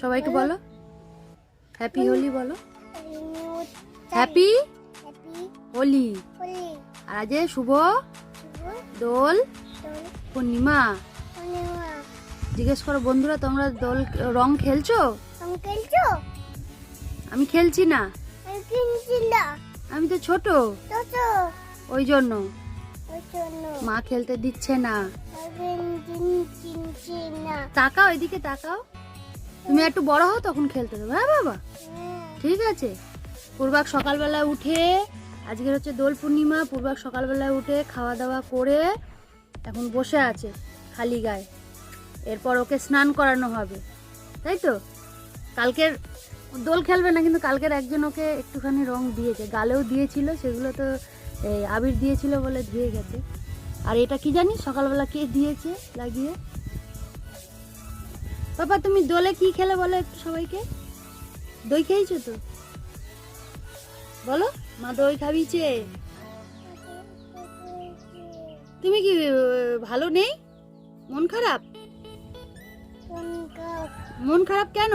সবাইকে বলো হ্যাপি হোলি বলো। হ্যাপি হোলি। আর আজ শুভ দোল পূর্ণিমা। জিজ্ঞেস করো বন্ধুরা, তোমরা দোল রং খেলছো? আমি খেলছি না, আমি তো ছোট, ওই জন্য মা খেলতে দিচ্ছে না। তাকাও এদিকে, তাকাও। তুমি একটু বড় হও তখন খেলতে দেবো। হ্যাঁ বাবা, ঠিক আছে। পূর্বাক সকালবেলায় উঠে, আজকের হচ্ছে দোল পূর্ণিমা, পূর্বাক সকালবেলায় উঠে খাওয়া দাওয়া করে এখন বসে আছে খালি গায়ে। এরপর ওকে স্নান করানো হবে, তাই তো? কালকের দোল খেলবে না, কিন্তু কালকের একজন ওকে একটুখানি রং দিয়েছে, গালেও দিয়েছিল, সেগুলো তো আবির দিয়েছিল বলে ধুয়ে গেছে। আর এটা কি জানি সকালবেলা কে দিয়েছে লাগিয়ে। বাবা তুমি দোলে কি খেলে বলো একটু সবাইকে। দই খেয়েছো তো? বলো, মা দই খাবিছে। তুমি কি ভালো নেই? মন খারাপ? মন খারাপ কেন?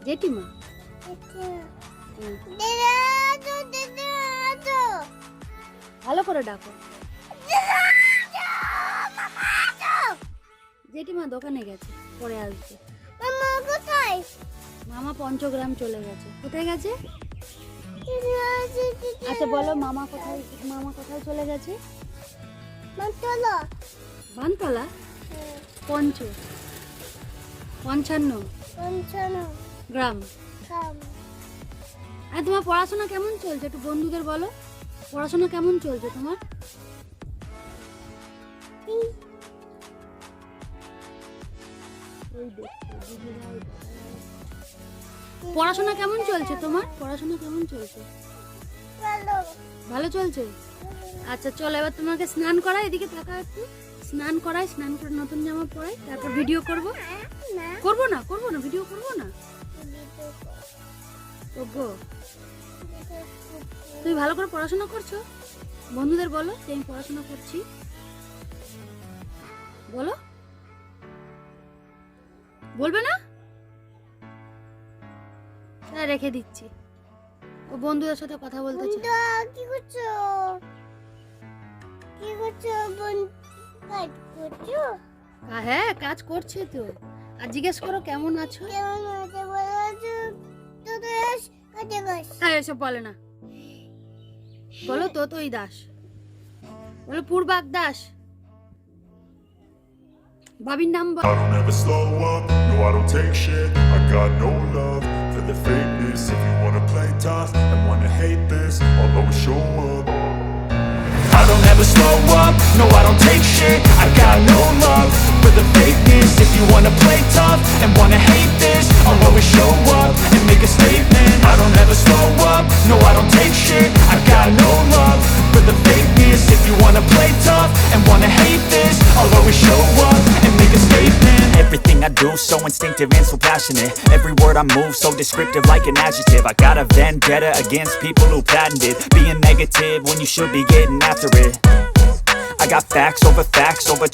জেঠিমা ভালো করে ডাকো। জেঠিমা দোকানে গেছে, পরে আসবে। মামা পঞ্চগ্রাম চলে গেছে। কোথায় গেছে? আচ্ছা বলো, মামা কোথায় চলে গেছে? বানতলা। 55 গ্রাম। আর তোমার পড়াশোনা কেমন চলছে একটু বন্ধুদের বলো। পড়াশোনা কেমন চলছে তোমার? পড়াশোনা কেমন চলছে তোমার? পড়াশোনা কেমন চলছে? ভালো চলছে। আচ্ছা চলো, এবার তোমাকে স্নান করাই। এদিকে থাকা একটু। স্নান করাই, স্নান করে নতুন জামা পরাই, তারপর ভিডিও করব। করবো না ভিডিও করবো না। করবো। তুমি ভালো করে পড়াশোনা করছো? বন্ধুদের বলো যে আমি পড়াশোনা করছি। বলো, বলবে না? রেখে দিচ্ছি, ও বন্ধুদের সাথে কথা বলতে চায়। কি করছো? হ্যাঁ কাজ করছে তো। আর জিজ্ঞেস করো কেমন আছো। এসব বলে না, বলো তোতই দাস, বলো পূর্বাক দাস। ভাবির নাম বল। I don't ever slow up, no I don't take shit. I got no love for the fakeness. If you wanna play tough and wanna hate this, I'll always show up. I don't ever slow up, no I don't take shit. I got no love for the fakeness. If you wanna play tough and wanna hate this, I'll always show up and make a statement. I don't ever slow up, no I don't take shit. I got no love for the fakeness. If you wanna play tough and wanna hate this, I'll always show up and make a statement. Everything I do so instinctive and so passionate. Every word I move so descriptive like an adjective. I got a vendetta against people who patented being negative when you should be getting after it. I got facts over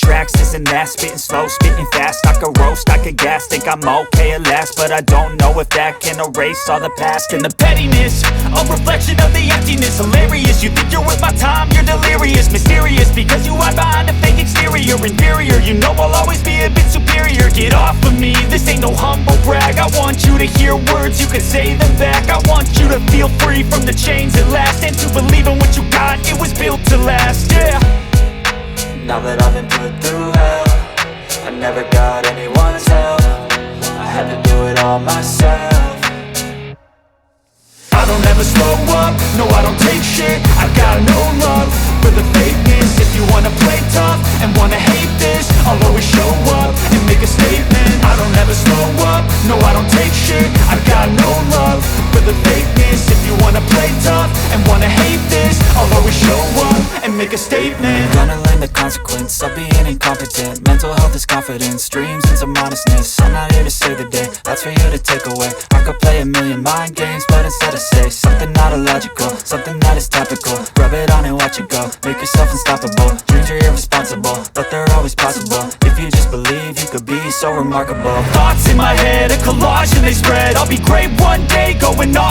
tracks, this and that. Spitting slow, spitting fast. I could roast, I could gas. Think I'm okay at last, but I don't know if that can erase all the past. And the pettiness, a reflection of the emptiness. Hilarious, you think you're worth my time, you're delirious. Mysterious, because you hide behind a fake exterior. Inferior, you know I'll always be a bit superior. Get off of me, this ain't no humble brag. I want you to hear words, you can say them back. I want you to feel free from the chains at last, and to believe in what you got, it was built to last, yeah. Now that I've been put through hell, I never got anyone's help. I had to do it all myself. I don't ever slow up, no I don't take shit. I got no love for the fakeness. If you wanna play tough and wanna hate this, I'll always show up and make a statement. I don't ever slow up, no I don't take shit. I got no love for the the fakeness. If you wanna play tough and wanna hate this, I'll always show up and make a statement. Gonna learn the consequence of being incompetent. Mental health is confidence, dreams and some honestness. I'm not here to save the day, that's for you to take away. I could play a million mind games, but instead I say something not illogical, something that is topical. Rub it on and watch it go, make yourself unstoppable. Dreams are irresponsible, but they're always possible. If you just believe, you could be so remarkable. Thoughts in my head, a collage and they spread. I'll be great one day, going off